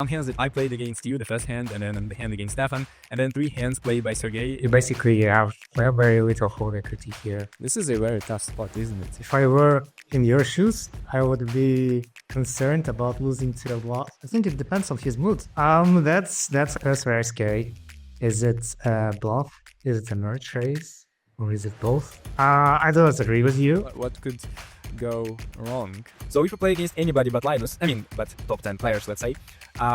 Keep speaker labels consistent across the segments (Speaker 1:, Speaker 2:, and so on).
Speaker 1: Some hands that I played against you, the first hand, and then the hand against Stefan, and then 3 hands played by Sergey.
Speaker 2: You basically have very little holding critique here.
Speaker 1: This is a very tough spot, isn't it?
Speaker 2: If I were in your shoes, I would be concerned about losing to the bluff. I think it depends on his mood. That's very scary. Is it a bluff? Is it a merge raise? Or is it both? I don't agree with you.
Speaker 1: What could go wrong? So if we play against anybody but Linus, but top 10 players, let's say,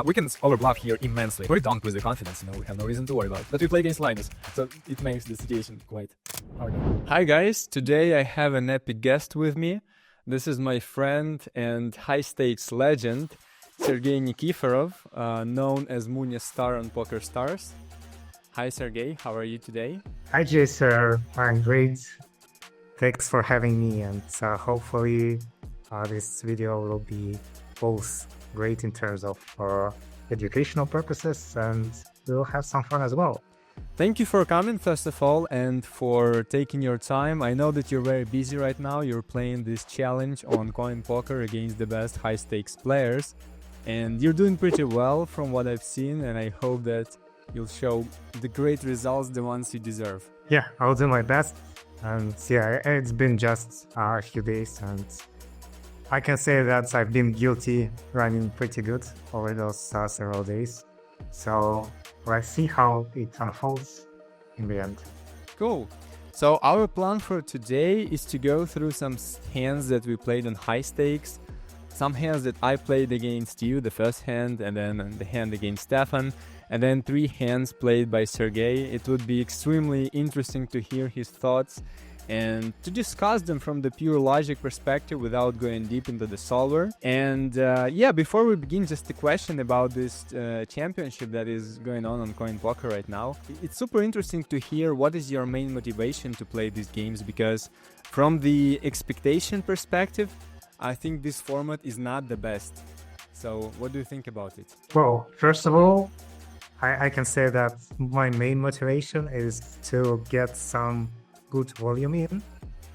Speaker 1: we can overbluff here immensely. We're dunked with the confidence, we have no reason to worry about it. But we play against Linus, so it makes the situation quite hard. Hi guys, today I have an epic guest with me. This is my friend and high-stakes legend, Sergey Nikiforov, known as Munya Star on Poker Stars. Hi Sergey, how are you today?
Speaker 2: Hi Jay, sir. I'm great. Thanks for having me, and hopefully this video will be both great in terms of educational purposes, and we'll have some fun as well.
Speaker 1: Thank you for coming, first of all, and for taking your time. I know that you're very busy right now. You're playing this challenge on Coin Poker against the best high-stakes players, and you're doing pretty well from what I've seen, and I hope that you'll show the great results, the ones you deserve.
Speaker 2: Yeah, I'll do my best. And yeah, it's been just a few days, and I can say that I've been guilty running pretty good over those several days. So let's see how it unfolds in the end.
Speaker 1: Cool. So our plan for today is to go through some hands that we played on high stakes, some hands that I played against you, the first hand, and then the hand against Stefan, and then 3 hands played by Sergey. It would be extremely interesting to hear his thoughts and to discuss them from the pure logic perspective without going deep into the solver. And yeah, before we begin, just a question about this championship that is going on Coin Poker right now. It's super interesting to hear what is your main motivation to play these games, because from the expectation perspective, I think this format is not the best. So what do you think about it?
Speaker 2: Well, first of all, I can say that my main motivation is to get some good volume in,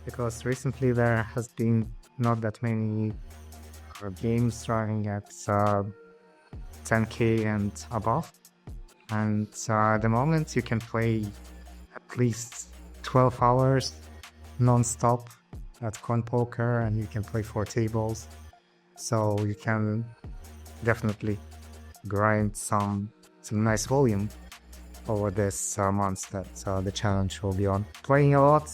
Speaker 2: because recently there has been not that many games running at 10k and above, and at the moment you can play at least 12 hours non-stop at Coin Poker, and you can play 4 tables, so you can definitely grind some nice volume over this month that the challenge will be on. Playing a lot,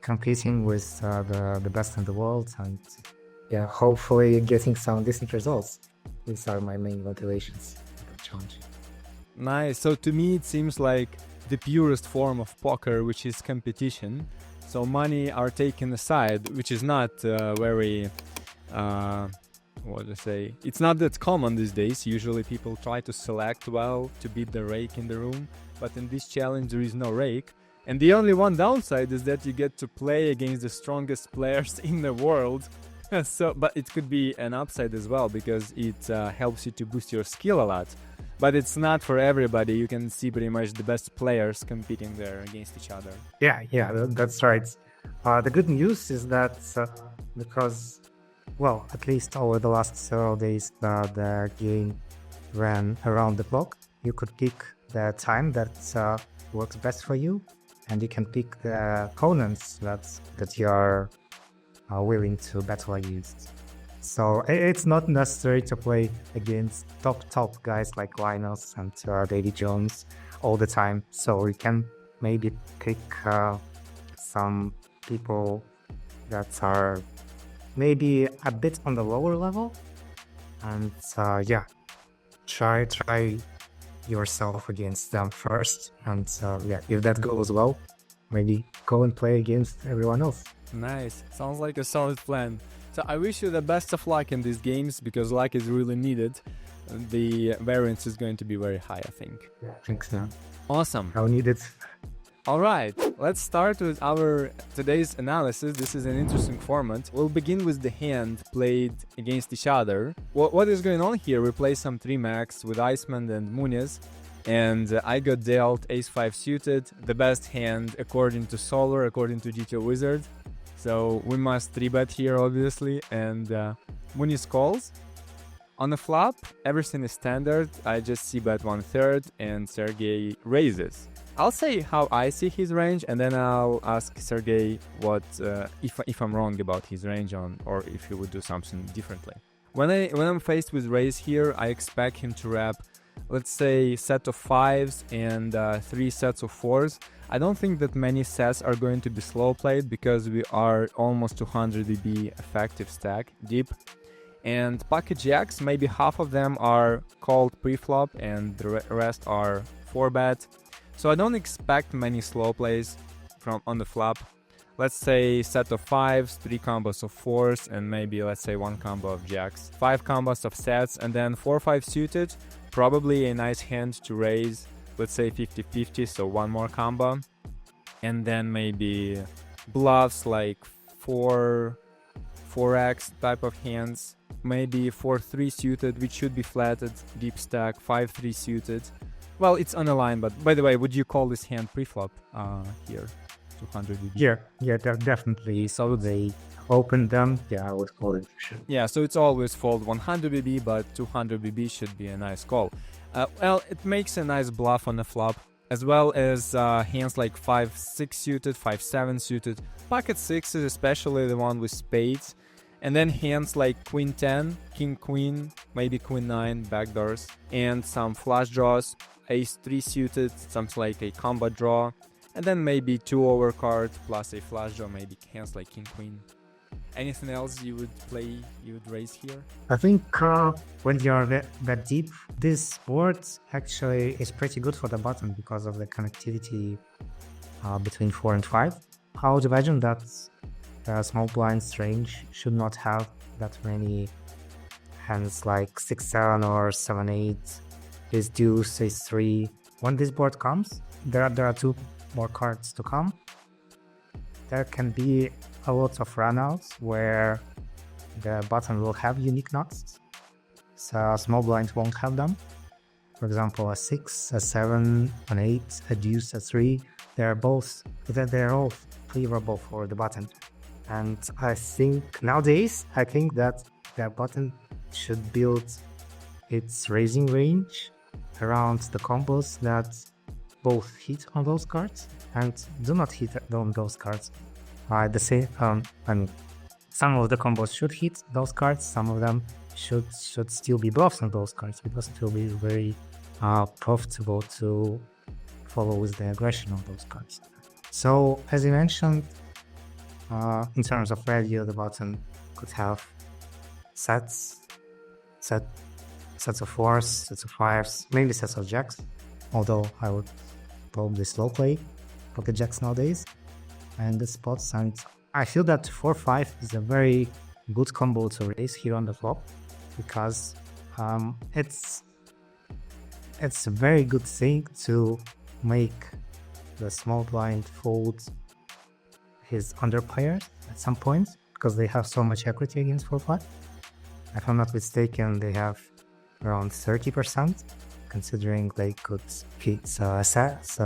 Speaker 2: competing with the best in the world, and yeah, hopefully getting some decent results. These are my main motivations for the challenge.
Speaker 1: Nice. So to me it seems like the purest form of poker, which is competition. So money are taken aside, which is not very what to say, it's not that common these days. Usually people try to select well to beat the rake in the room, but in this challenge there is no rake, and the only one downside is that you get to play against the strongest players in the world. So, but it could be an upside as well, because it helps you to boost your skill a lot, but it's not for everybody. You can see pretty much the best players competing there against each other.
Speaker 2: Yeah, that's right. The good news is that because, well, at least over the last several days, the game ran around the clock. You could pick the time that works best for you, and you can pick the opponents that you are willing to battle against. So it's not necessary to play against top guys like Linus and David Jones all the time. So you can maybe pick some people that are maybe a bit on the lower level, and yeah, try yourself against them first, and yeah, if that goes well, maybe go and play against everyone else.
Speaker 1: Nice. Sounds like a solid plan. So I wish you the best of luck in these games, because luck is really needed. The variance is going to be very high, I think.
Speaker 2: Yeah, I think so.
Speaker 1: Awesome.
Speaker 2: How needed.
Speaker 1: Alright, let's start with our today's analysis. This is an interesting format. We'll begin with the hand played against each other. What is going on here? We play some 3 max with Iceman and Muniz, and I got dealt ace-5 suited, the best hand according to Solar, according to GTO Wizard. So we must 3-bet here, obviously, and Muniz calls. On the flop, everything is standard. I just c-bet 1/3 and Sergey raises. I'll say how I see his range, and then I'll ask Sergey what if I'm wrong about his range or if he would do something differently. When I'm faced with raise here, I expect him to wrap, let's say, set of 5s and 3 sets of 4s. I don't think that many sets are going to be slow played because we are almost 200 BB effective stack deep. And pocket jacks, maybe half of them are called pre-flop and the rest are 4-bet. So I don't expect many slow plays on the flop. Let's say set of 5s, 3 combos of 4s, and maybe let's say 1 combo of jacks. 5 combos of sets, and then 4-5 suited, probably a nice hand to raise, let's say 50-50, so 1 more combo. And then maybe bluffs like 4x type of hands, maybe 4-3 suited, which should be flatted, deep stack, 5-3 suited. Well, it's on a line, but by the way, would you call this hand pre-flop here? 200 BB.
Speaker 2: Yeah, definitely. So they opened them. Yeah, I would call it for sure.
Speaker 1: Yeah, so it's always fold 100 BB, but 200 BB should be a nice call. Well, it makes a nice bluff on the flop, as well as hands like 5-6 suited, 5-7 suited, pocket 6s, especially the one with spades, and then hands like Queen 10, King Queen, maybe Queen 9, backdoors, and some flush draws, Ace 3 suited, something like a combo draw, and then maybe 2 overcard plus a flush draw, maybe hands like King Queen. Anything else you would raise here?
Speaker 2: I think when you're that deep, this board actually is pretty good for the button because of the connectivity between 4 and 5. I would imagine that small blinds range should not have that many hands like 6-7 or 7-8, ace deuce, ace 3. When this board comes, there are 2 more cards to come. There can be a lot of runouts where the button will have unique nuts, so small blind won't have them. For example, a 6, a 7, an 8, a deuce, a 3. They're all favorable for the button. And I think nowadays, that the button should build its raising range around the combos that both hit on those cards and do not hit on those cards. Some of the combos should hit those cards, some of them should still be bluffs on those cards, because it will be very profitable to follow with the aggression on those cards. So, as you mentioned, in terms of value, the button could have sets of 4s, sets of 5s, mainly sets of jacks, although I would probably slow play pocket jacks nowadays, and the spots. And I feel that 4-5 is a very good combo to raise here on the flop, because it's a very good thing to make the small blind fold his underplayers at some point, because they have so much equity against 4-5. If I'm not mistaken, they have around 30%, considering they could hit a set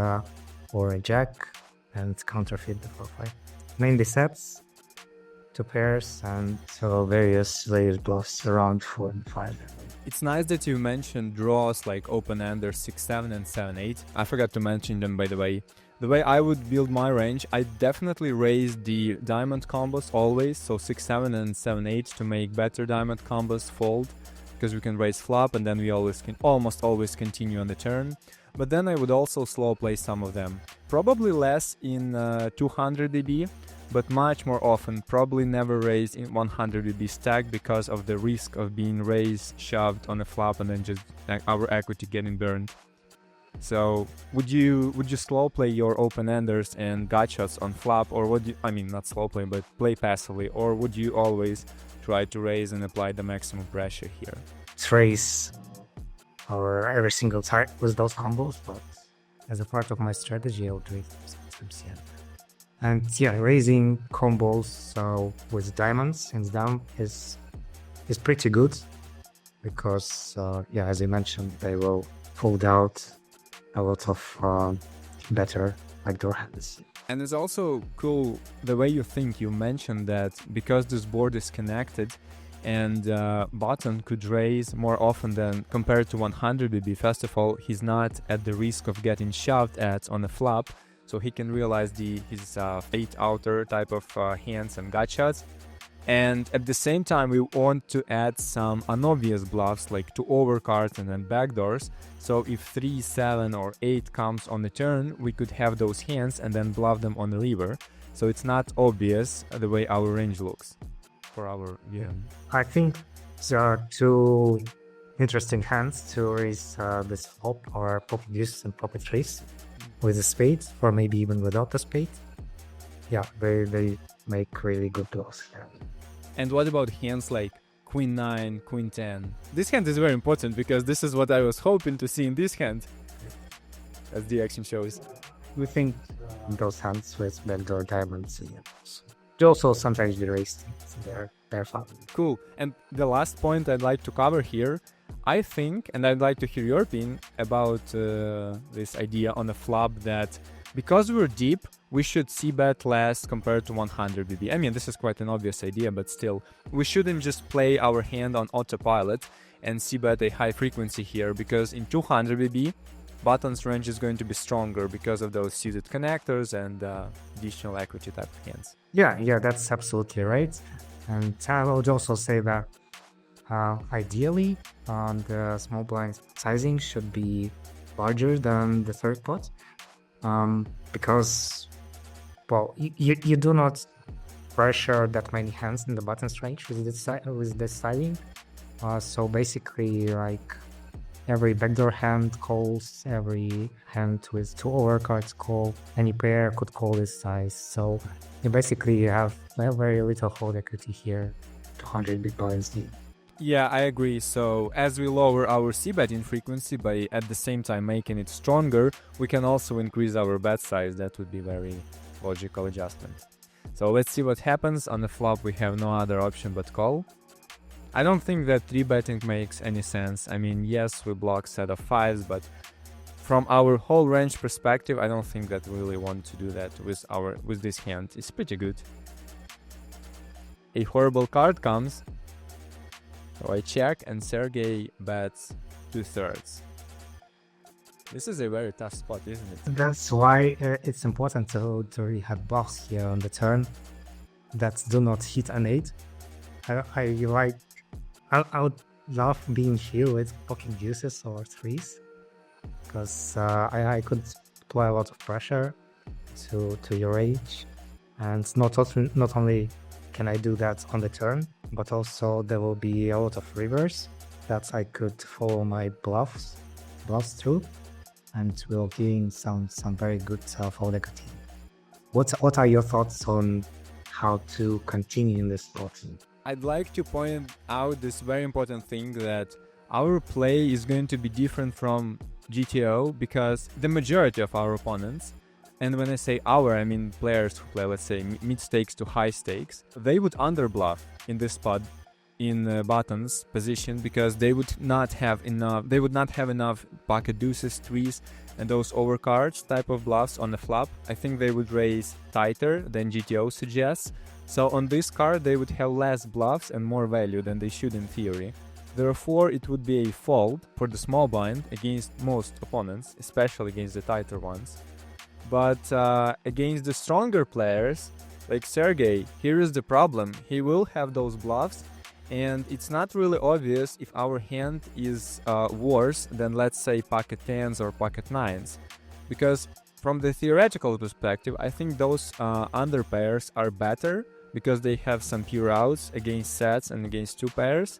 Speaker 2: or a jack and counterfeit the 4-5. Mainly sets, 2 pairs, and various layered bluffs around 4 and 5.
Speaker 1: It's nice that you mentioned draws like open-ender 6-7 and 7-8. I forgot to mention them, by the way. The way I would build my range, I definitely raise the diamond combos always, so 6-7 and 7-8 to make better diamond combos fold, because we can raise flop and then we almost always continue on the turn. But then I would also slow play some of them. Probably less in 200 dB, but much more often. Probably never raise in 100 dB stack because of the risk of being raised, shoved on a flop, and then just our equity getting burned. So would you slow play your open enders and gotchas on flop, or not slow play, but play passively, or would you always try to raise and apply the maximum pressure here?
Speaker 2: Raise or every single time with those combos, but as a part of my strategy, I would raise sometimes, yeah. And yeah, raising combos with diamonds hands down is pretty good, because as you mentioned, they will fold out a lot of better backdoor hands.
Speaker 1: And it's also cool the way you think. You mentioned that because this board is connected, and button could raise more often than compared to 100 BB. First of all, he's not at the risk of getting shoved at on a flop, so he can realize his 8-outer type of hands and gut shots. And at the same time, we want to add some unobvious bluffs like 2 overcards and then backdoors. So if 3, 7 or 8 comes on the turn, we could have those hands and then bluff them on the river. So it's not obvious the way our range looks for our game.
Speaker 2: I think there are two interesting hands to raise this flop, or pocket deuce and pocket trace with a spade, or maybe even without the spade. Yeah, they make really good bluffs.
Speaker 1: And what about hands like Queen 9, Queen 10? This hand is very important because this is what I was hoping to see in this hand, as the action shows.
Speaker 2: We think those hands with backdoor diamonds. They also sometimes be raised. They're fun.
Speaker 1: Cool. And the last point I'd like to cover here, I think, and I'd like to hear your opinion about this idea on a flop that because we're deep, we should c-bet less compared to 100 BB. I mean, this is quite an obvious idea, but still, we shouldn't just play our hand on autopilot and c-bet a high frequency here, because in 200 BB, button's range is going to be stronger because of those seeded connectors and additional equity type of hands.
Speaker 2: Yeah, that's absolutely right. And I would also say that ideally, the small blind sizing should be larger than the third pot, because, well, you do not pressure that many hands in the button's range with this sizing. So basically, like, every backdoor hand calls, every hand with 2 overcards call, any pair could call this size. So you basically have very little hold equity here, 200 big blinds deep.
Speaker 1: Yeah, I agree. So as we lower our c-betting frequency by at the same time making it stronger, we can also increase our bet size. That would be very logical adjustment. So let's see what happens. On the flop, we have no other option but call. I don't think that 3-betting makes any sense. I mean, yes, we block set of 5s, but from our whole range perspective, I don't think that we really want to do that with this hand. It's pretty good. A horrible card comes. So I check and Sergey bets 2/3. This is a very tough spot, isn't it?
Speaker 2: That's why it's important to really have bluffs here on the turn that do not hit an 8. I would love being here with pocket deuces or 3s, because I could apply a lot of pressure to your range, and not only can I do that on the turn, but also there will be a lot of rivers that I could follow my bluffs through, and will gain some very good fold equity. What are your thoughts on how to continue in this spot?
Speaker 1: I'd like to point out this very important thing, that our play is going to be different from GTO, because the majority of our opponents, and when I say our, I mean players who play, let's say, mid stakes to high stakes, they would underbluff in this spot in button's position, because they would not have enough pocket deuces, 3s, and those overcards type of bluffs on the flop. I think they would raise tighter than GTO suggests. So on this card, they would have less bluffs and more value than they should in theory. Therefore, it would be a fold for the small blind against most opponents, especially against the tighter ones. But against the stronger players, like Sergey, here is the problem. He will have those bluffs, and it's not really obvious if our hand is worse than, let's say, pocket 10s or pocket 9s. Because from the theoretical perspective, I think those under pairs are better, because they have some pure outs against sets and against 2 pairs,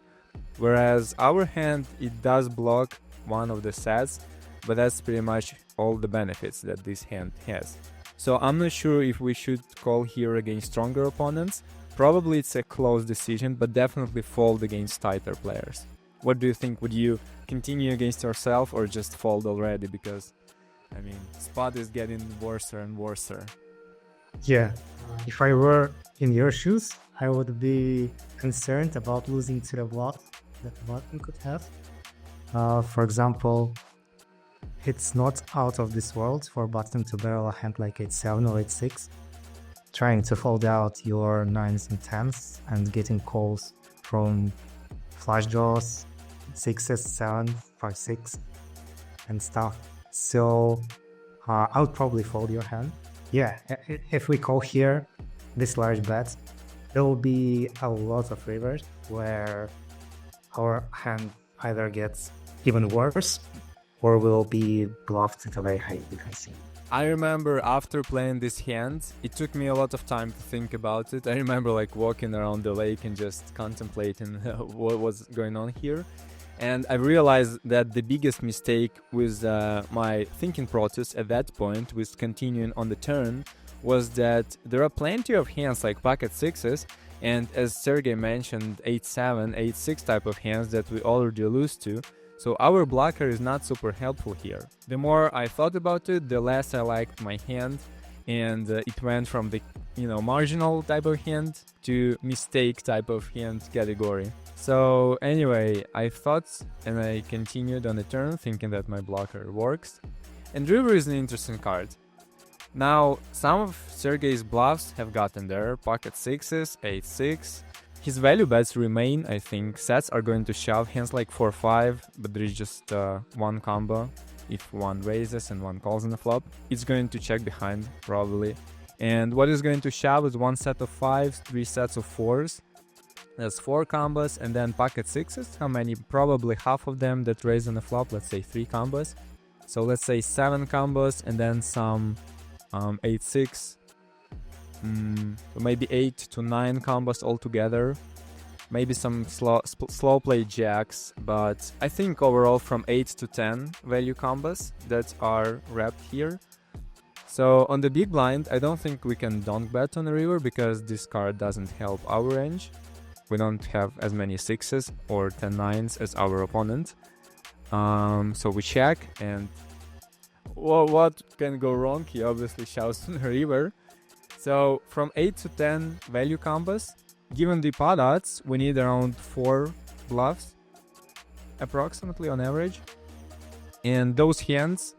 Speaker 1: whereas our hand, it does block one of the sets, but that's pretty much all the benefits that this hand has. So I'm not sure if we should call here against stronger opponents. Probably it's a close decision, but definitely fold against tighter players. What do you think? Would you continue against yourself or just fold already? Because, I mean, spot is getting worse and worse.
Speaker 2: Yeah, if I were in your shoes, I would be concerned about losing to the bluff that button could have. For example, it's not out of this world for button to barrel a hand like 8-7 or 8-6, trying to fold out your 9s and 10s and getting calls from flush draws, 6s, 7, 5, 6, and stuff. So I would probably fold your hand. Yeah, if we call here this large bet, there will be a lot of rivers where our hand either gets even worse or will be bluffed at a very high frequency.
Speaker 1: I remember after playing this hand, it took me a lot of time to think about it. I remember like walking around the lake and just contemplating what was going on here. And I realized that the biggest mistake with my thinking process at that point, with continuing on the turn, was that there are plenty of hands like pocket sixes, and as Sergey mentioned, 8-7, 8-6 type of hands that we already lose to. So our blocker is not super helpful here. The more I thought about it, the less I liked my hand, and it went from the marginal type of hand to mistake type of hand category. So anyway, I thought and I continued on the turn thinking that my blocker works. And river is an interesting card. Now, some of Sergey's bluffs have gotten there, pocket sixes, 8-6. His value bets remain, I think. Sets are going to shove hands like 4-5, but there is just one combo. If one raises and one calls on the flop, it's going to check behind, probably. And what is going to shove is one set of 5s, 3 sets of 4s. That's 4 combos, and then pocket sixes. How many? Probably half of them that raise on the flop, let's say 3 combos. So let's say 7 combos, and then some 8-6. So maybe 8 to 9 combos altogether. Maybe some slow play jacks, but I think overall from 8 to 10 value combos that are wrapped here. So on the big blind, I don't think we can donk bet on the river because this card doesn't help our range. We don't have as many 6s or 10-9s as our opponent. So we check, and what can go wrong? He obviously shoves on the river. So from 8 to 10 value combos, given the pot odds, we need around 4 bluffs, approximately on average. And those hands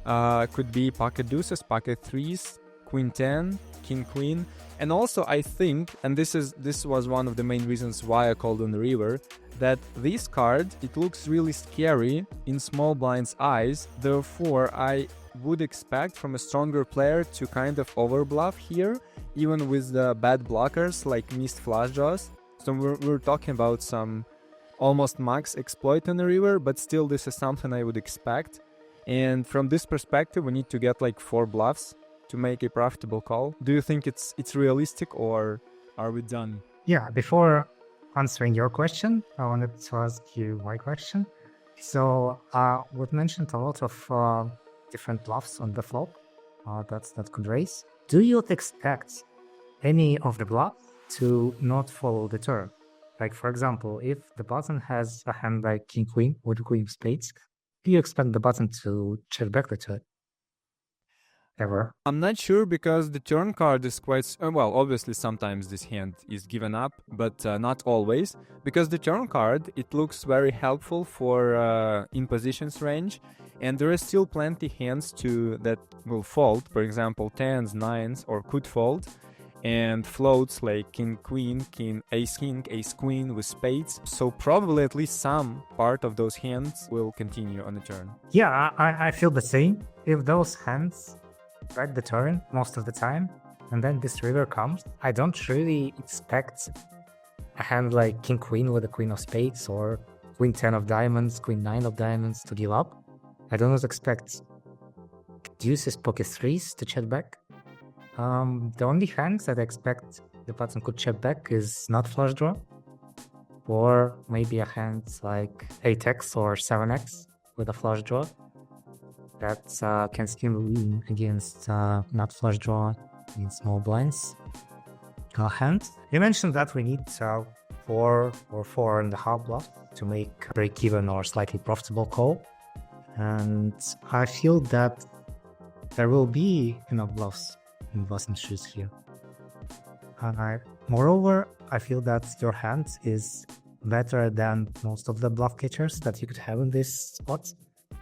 Speaker 1: could be pocket deuces, pocket threes, queen 10, king queen. And also I think, and this was one of the main reasons why I called on the river, that this card, it looks really scary in small blind's eyes. Therefore, I would expect from a stronger player to kind of overbluff here, even with the bad blockers like missed flush draws. So we're talking about some almost max exploit on the river, but still this is something I would expect. And from this perspective, we need to get like 4 bluffs to make a profitable call. Do you think it's realistic, or are we done?
Speaker 2: Yeah, before answering your question, I wanted to ask you my question. So we've mentioned a lot of different bluffs on the flop that could raise. Do you expect any of the bluffs to not follow the turn? Like, for example, if the button has a hand like king queen with queen of spades, do you expect the button to check back the turn? Ever?
Speaker 1: I'm not sure, because the turn card is quite... well, obviously sometimes this hand is given up, but not always. Because the turn card, it looks very helpful for in positions range, and there are still plenty hands that will fold, for example 10s, 9s, or could fold, and floats like king queen, ace queen with spades. So probably at least some part of those hands will continue on the turn.
Speaker 2: Yeah, I feel the same. If those hands back the turn most of the time, and then this river comes, I don't really expect a hand like king queen with a queen of spades or queen 10 of diamonds, queen 9 of diamonds to give up. I don't expect deuces, pocket threes to check back. The only hands that I expect the button could check back is not flush draw, or maybe a hand like 8x or 7x with a flush draw that can still win against not flush draw in small blinds hand. You mentioned that we need 4 or 4.5 bluffs to make a break-even or slightly profitable call, and I feel that there will be enough bluffs in button shoes here. Moreover, I feel that your hand is better than most of the bluff catchers that you could have in this spot.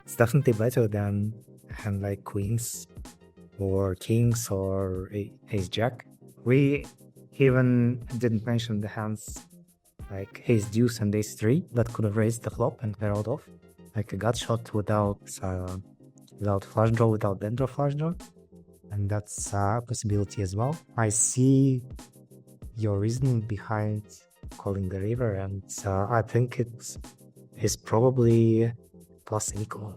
Speaker 2: It's definitely better than a hand like queens or kings or ace jack. We even didn't mention the hands like ace deuce and ace three that could have raised the flop and barreled off, like a gut shot without flush draw, without backdoor flush draw, and that's a possibility as well. I see your reasoning behind calling the river, and I think it is probably plus and equal.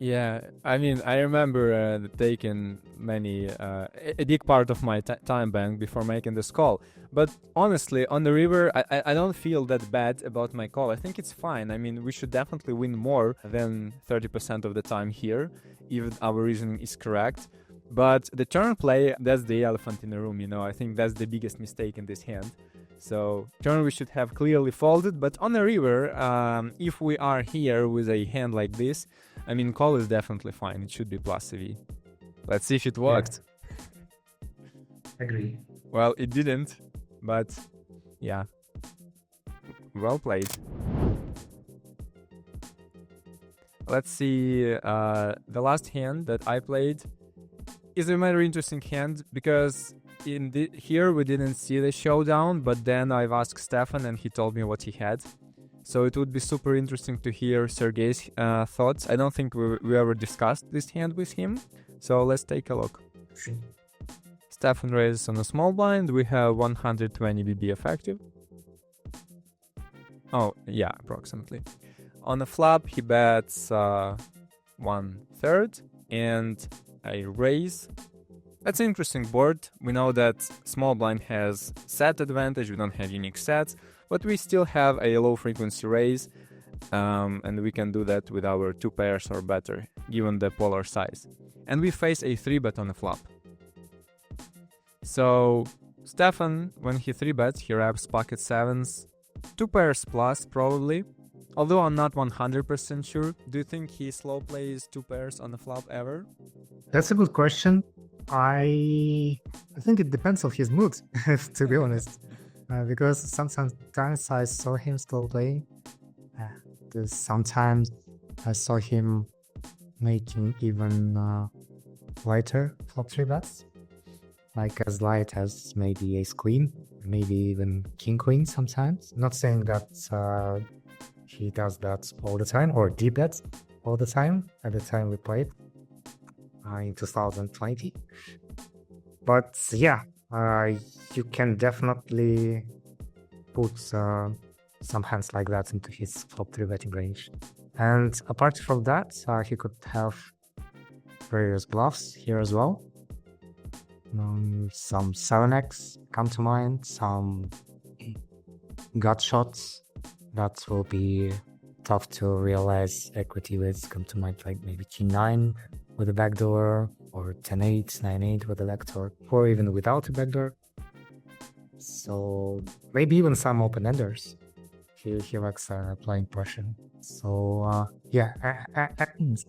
Speaker 1: Yeah, I mean, I remember taking a big part of my time bank before making this call. But honestly, on the river, I don't feel that bad about my call. I think it's fine. I mean, we should definitely win more than 30% of the time here, if our reasoning is correct. But the turn play, that's the elephant in the room, I think that's the biggest mistake in this hand. So turn we should have clearly folded, but on the river, if we are here with a hand like this, I mean, call is definitely fine. It should be plus EV. Let's see if it worked.
Speaker 2: Yeah. Agree.
Speaker 1: Well, it didn't, but yeah. Well played. Let's see, the last hand that I played is a very interesting hand because here we didn't see the showdown, but then I've asked Stefan and he told me what he had. So it would be super interesting to hear Sergey's thoughts. I don't think we ever discussed this hand with him, so let's take a look. Stefan raises on a small blind. We have 120 BB effective. Oh, yeah, approximately. On the flop, he bets 1/3 and a raise. That's an interesting board. We know that small blind has set advantage, we don't have unique sets, but we still have a low frequency raise, and we can do that with our 2 pairs or better, given the polar size. And we face a 3-bet on the flop. So Stefan, when he 3-bets, he wraps pocket 7s, 2 pairs plus probably. Although I'm not 100% sure. Do you think he slow plays 2 pairs on the flop ever?
Speaker 2: That's a good question. I think it depends on his mood, to be honest. Because sometimes I saw him slow playing. Sometimes I saw him making even lighter flop 3 bets. Like as light as maybe ace queen, maybe even king queen sometimes. Not saying that he does that all the time or deep bets all the time at the time we played in 2020. But yeah, you can definitely put some hands like that into his flop 3 betting range. And apart from that, he could have various bluffs here as well. Some 7x come to mind, some gut shots that will be tough to realize equity with, come to mind, like maybe king 9 with a backdoor, or 10-8, 9-8 with a lector, or even without a backdoor. So maybe even some open-enders. He likes playing pressure. So yeah,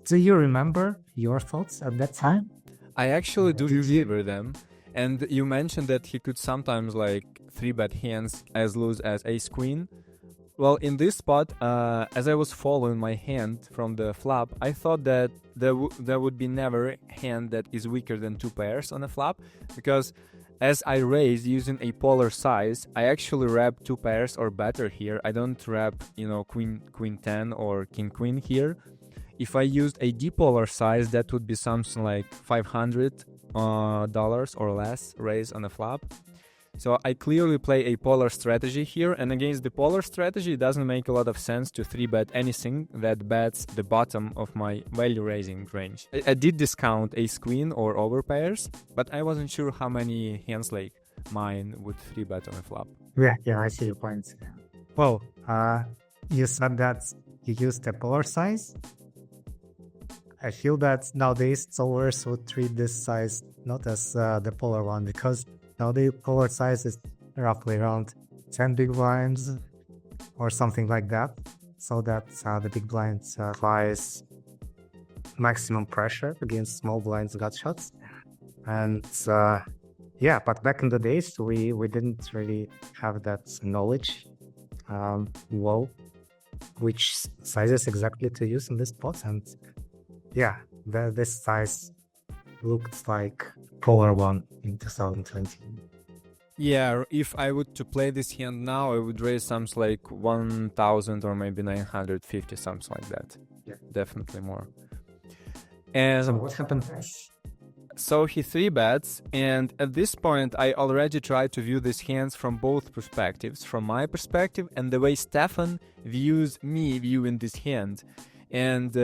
Speaker 2: do you remember your thoughts at that time?
Speaker 1: I actually do remember them. And you mentioned that he could sometimes 3-bet hands as loose as ace queen. Well, in this spot, as I was following my hand from the flop, I thought that there would be never a hand that is weaker than 2 pairs on a flop, because as I raise using a polar size, I actually wrap 2 pairs or better here. I don't wrap, queen 10 or king queen here. If I used a dipolar size, that would be something like $500 or less raise on a flop. So I clearly play a polar strategy here, and against the polar strategy, it doesn't make a lot of sense to 3-bet anything that bets the bottom of my value raising range. I did discount ace queen or over pairs, but I wasn't sure how many hands like mine would 3-bet on a flop.
Speaker 2: Yeah, I see your point. Well, you said that you used the polar size. I feel that nowadays solvers would treat this size not as the polar one, because now the polar size is roughly around 10 big blinds or something like that. So that the big blinds applies maximum pressure against small blinds gut shots. And yeah, but back in the days, we didn't really have that knowledge. Which sizes exactly to use in this spot. And yeah, this size looked like polar one in 2020.
Speaker 1: Yeah, if I would to play this hand now, I would raise something like 1000 or maybe 950, something like that.
Speaker 2: Yeah.
Speaker 1: Definitely more. And
Speaker 2: So what happened?
Speaker 1: so he 3-bets, and at this point I already tried to view these hands from both perspectives, from my perspective and the way Stefan views me viewing this hand. And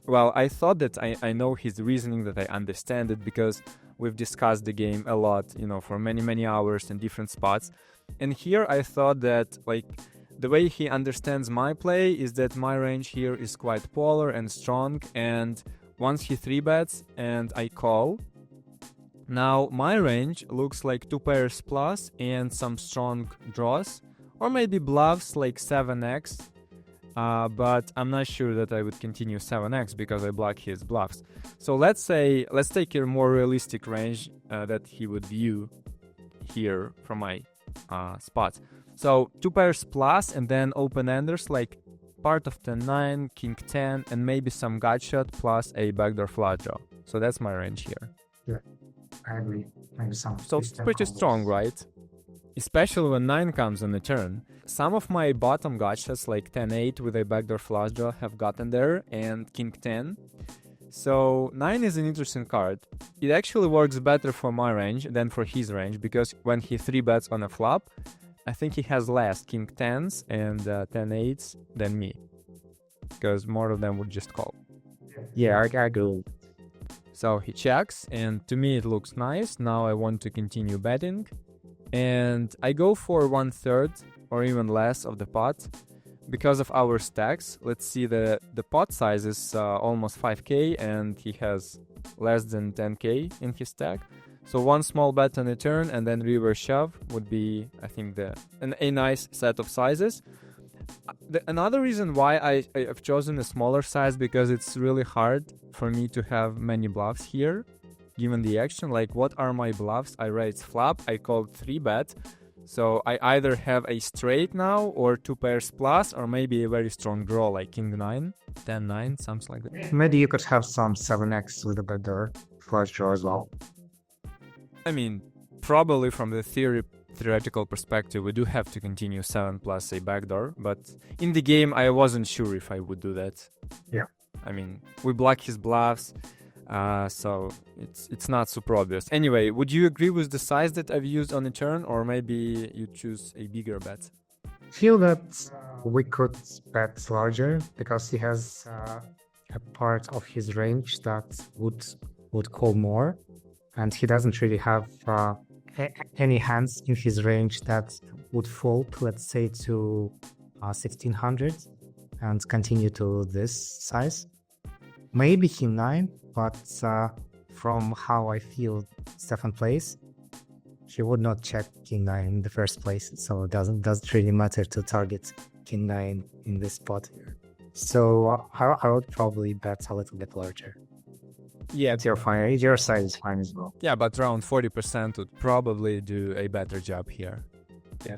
Speaker 1: well, I thought that I know his reasoning, that I understand it, because we've discussed the game a lot, for many hours in different spots. And here I thought that, like, the way he understands my play is that my range here is quite polar and strong, and once he 3-bets and I call, now my range looks like 2 pairs plus and some strong draws, or maybe bluffs like 7x, but I'm not sure that I would continue 7x because I block his bluffs. So let's take a more realistic range that he would view here from my spots. So 2 pairs plus and then open-enders like part of 10-9, king 10, and maybe some gut shot plus a backdoor flush draw. So that's my range here.
Speaker 2: Yeah, I agree. Maybe some.
Speaker 1: So it's pretty strong, right? Especially when 9 comes on the turn. Some of my bottom gotchas, like 10-8 with a backdoor flush draw, have gotten there, and king 10. So 9 is an interesting card. It actually works better for my range than for his range, because when he 3-bets on a flop, I think he has less king 10s and 10-8s than me, because more of them would just call.
Speaker 2: Yeah, I agree.
Speaker 1: So he checks, and to me it looks nice. Now I want to continue betting, and I go for 1/3 or even less of the pot because of our stacks. Let's see, the pot size is almost 5k, and he has less than 10k in his stack. So one small bet on a turn and then reverse shove would be, I think, a nice set of sizes. Another reason why I've chosen a smaller size, because it's really hard for me to have many bluffs here, given the action. Like, what are my bluffs? I raised flop, I called 3-bet, so I either have a straight now or 2 pairs plus, or maybe a very strong draw like king 9, 10-9, something like that.
Speaker 2: Maybe you could have some 7x with a backdoor flush draw as well.
Speaker 1: I mean, probably from the theoretical perspective, we do have to continue 7 plus a backdoor, but in the game, I wasn't sure if I would do that.
Speaker 2: Yeah.
Speaker 1: I mean, we block his bluffs, so it's not super obvious. Anyway, would you agree with the size that I've used on the turn, or maybe you choose a bigger bet?
Speaker 2: I feel that we could bet larger because he has a part of his range that would call more, and he doesn't really have any hands in his range that would fold, let's say, to 1600 and continue to this size. Maybe king 9, but from how I feel Stefan plays, he would not check king 9 in the first place, so it doesn't really matter to target king 9 in this spot. So I would probably bet a little bit larger.
Speaker 1: Yeah,
Speaker 2: You're fine. Your side is fine as well.
Speaker 1: yeah, but around 40% would probably do a better job here.
Speaker 2: Yeah.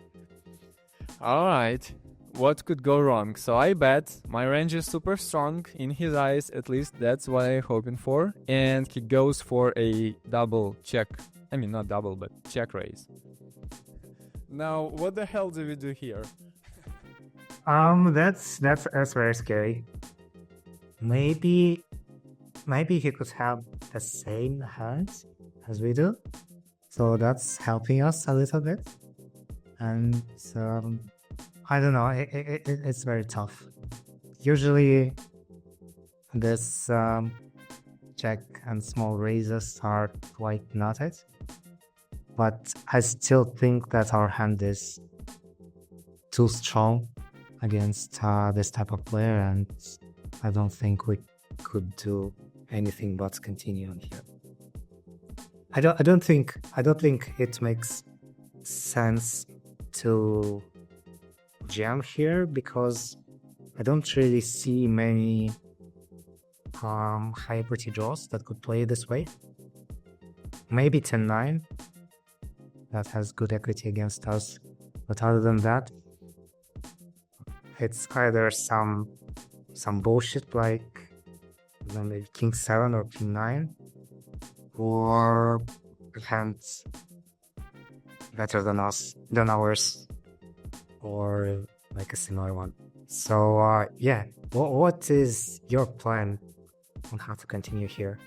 Speaker 1: All right. What could go wrong? So I bet my range is super strong in his eyes, at least that's what I'm hoping for. And he goes for a double check. I mean, not double, but check raise. Now, what the hell do we do here?
Speaker 2: That's very scary. Maybe he could have the same hands as we do, so that's helping us a little bit. And I don't know, it's very tough. Usually this check and small raises are quite knotted, but I still think that our hand is too strong against this type of player, and I don't think we could do anything but continue on here. I don't think it makes sense to jam here because I don't really see many high equity draws that could play this way. Maybe 10-9 that has good equity against us, but other than that, it's either some bullshit like maybe king 7 or king 9, or hands better than than ours, or like a similar one. So yeah, what is your plan on how to continue here?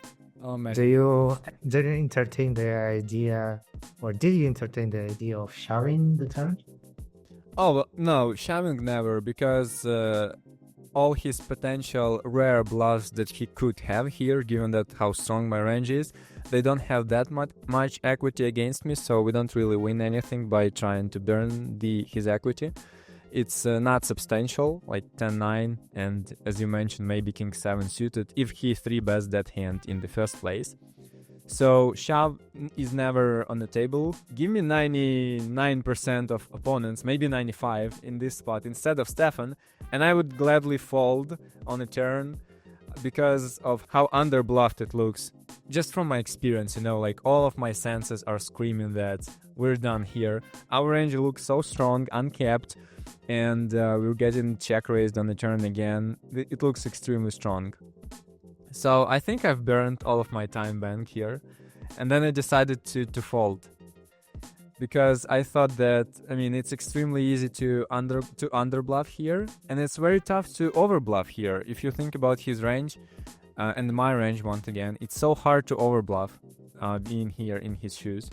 Speaker 1: Oh man.
Speaker 2: Do you entertain the idea, or did you entertain the idea of sharing the turn?
Speaker 1: Oh well, no, shoving never, because all his potential rare bluffs that he could have here, given that how strong my range is, they don't have that much equity against me, so we don't really win anything by trying to burn his equity. It's not substantial, like 10-9, and as you mentioned, maybe king 7 suited, if he 3-bets that hand in the first place. So shove is never on the table. Give me 99% of opponents, maybe 95 in this spot instead of Stefan, and I would gladly fold on a turn because of how underbluffed it looks. Just from my experience, like all of my senses are screaming that we're done here. Our range looks so strong, uncapped, and we're getting check raised on the turn again. It looks extremely strong. So I think I've burned all of my time bank here, and then I decided to fold. Because I thought that, it's extremely easy to underbluff here, and it's very tough to overbluff here. If you think about his range, and my range once again, it's so hard to overbluff being here in his shoes.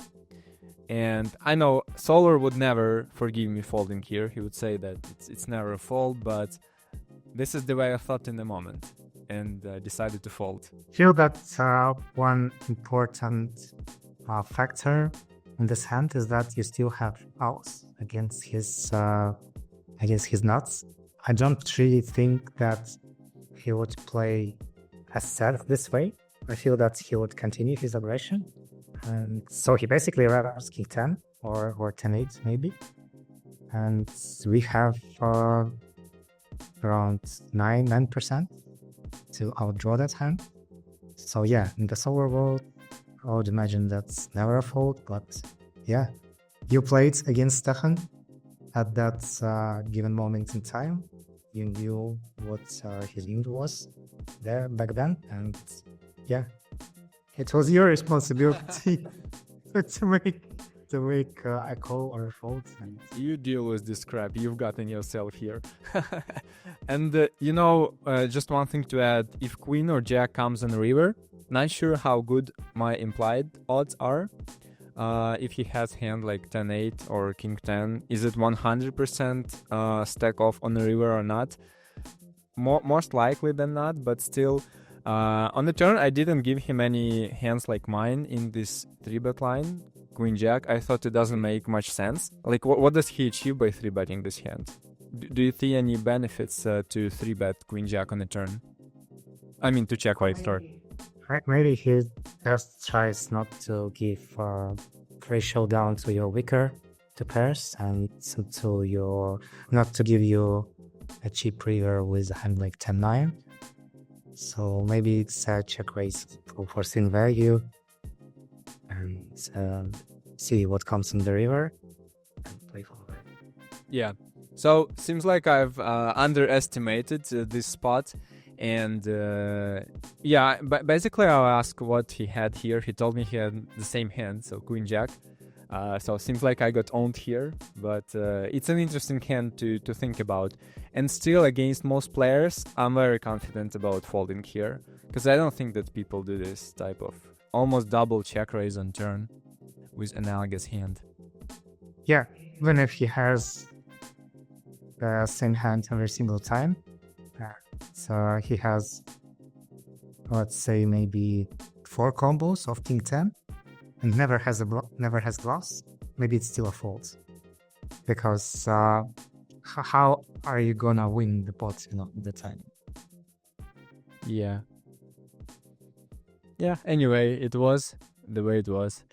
Speaker 1: And I know Solar would never forgive me folding here. He would say that it's never a fold, but this is the way I thought in the moment, and decided to fold.
Speaker 2: I feel that one important factor in this hand is that you still have outs against his nuts. I don't really think that he would play as set this way. I feel that he would continue his aggression. And so he basically wraps king 10 or 10-8 maybe. And we have around 9% to outdraw that hand. So yeah, in the solar world, I would imagine that's never a fold, but yeah. You played against Stefan at that given moment in time. You knew what his mood was there back then, and yeah, it was your responsibility to make a call or a fold. And
Speaker 1: you deal with this crap you've gotten yourself here. And just one thing to add: if queen or jack comes on the river, not sure how good my implied odds are. If he has hand like 10-8 or king 10, is it 100% stack off on the river or not? Most likely than not, but still, on the turn I didn't give him any hands like mine in this 3-bet line, queen jack. I thought it doesn't make much sense. Like, what does he achieve by 3-betting this hand? Do you see any benefits to 3-bet queen jack on the turn? To check white start.
Speaker 2: maybe he just tries not to give free showdown to your weaker to pairs, and not to give you a cheap river with a hand like 10-9. So maybe it's a check raise for thin value and see what comes in the river and play forward.
Speaker 1: Yeah, so seems like I've underestimated this spot, and basically I'll ask what he had here. He told me he had the same hand, so queen jack. So seems like I got owned here, but it's an interesting hand to think about. And still, against most players, I'm very confident about folding here, because I don't think that people do this type of almost double check raise on turn with analogous hand.
Speaker 2: Yeah, even if he has the same hand every single time, so he has, let's say, maybe 4 combos of king 10 and never has bluffs, maybe it's still a fold, because how are you gonna win the pot the time?
Speaker 1: Yeah, anyway, it was the way it was.